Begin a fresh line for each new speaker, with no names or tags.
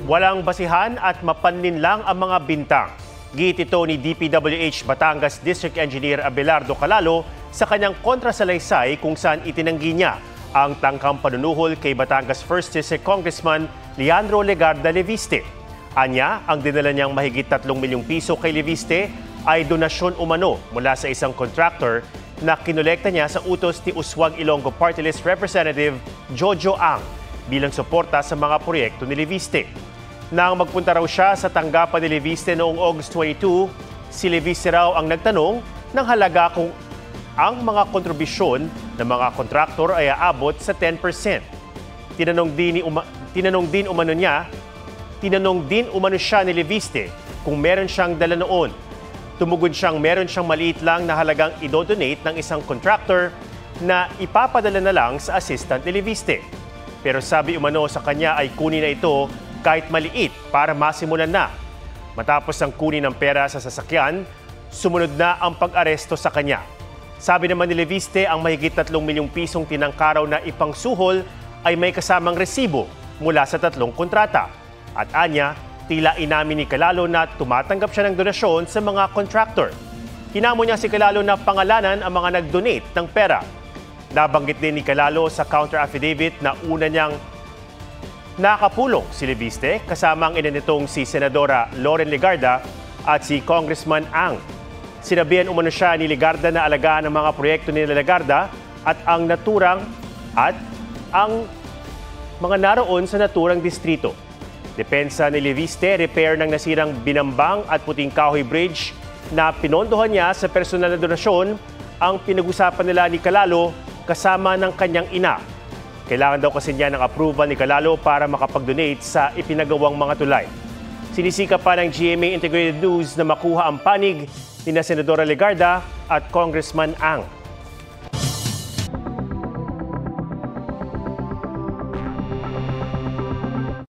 Walang basihan at mapanlin lang ang mga bintang. Git ito ni DPWH Batangas District Engineer Abelardo Calalo sa kanyang kontrasalaysay kung saan itinanggi niya ang tangkang panunuhol kay Batangas 1st District Congressman Leandro Legarda Leviste. Anya, ang dinala niyang mahigit 3 milyong piso kay Leviste ay donasyon umano mula sa isang contractor na kinolekta niya sa utos ni Uswag Ilonggo Party List Representative Jojo Ang bilang suporta sa mga proyekto ni Leviste. Nang magpunta raw siya sa tanggapan ni Leviste noong August 22, si Leviste raw ang nagtanong ng halaga kung ang mga kontribusyon ng mga kontraktor ay aabot sa 10%. Tinanong din umano siya ni Leviste kung meron siyang dala noon. Tumugon siyang meron siyang maliit lang na halagang idodonate ng isang contractor na ipapadala na lang sa assistant ni Leviste. Pero sabi umano sa kanya ay kunin na ito kahit maliit para masimulan na. Matapos ang kunin ng pera sa sasakyan, sumunod na ang pag-aresto sa kanya. Sabi naman ni Leviste ang mahigit 3 milyong pisong tinangkaraw na ipangsuhol ay may kasamang resibo mula sa 3 kontrata. At anya, tila inamin ni Calalo na tumatanggap siya ng donasyon sa mga contractor. Hinamo niya si Calalo na pangalanan ang mga nag-donate ng pera. Nabanggit din ni Calalo sa counter-affidavit na una niyang nakapulong si Leviste kasama ang ina nitong si Senadora Loren Legarda at si Congressman Ang. Sinabihan umano siya ni Legarda na alagaan ang mga proyekto ni Legarda at ang mga naroon sa naturang distrito. Depensa ni Leviste, repair ng nasirang Binambang at Puting Kahoy Bridge na pinondohan niya sa personal na donasyon ang pinag-usapan nila ni Calalo kasama ng kanyang ina. Kailangan daw kasi niya ng approval ni Calalo para makapag-donate sa ipinagawang mga tulay. Sinisika pa ng GMA Integrated News na makuha ang panig ni Senadora Legarda at Congressman Ang.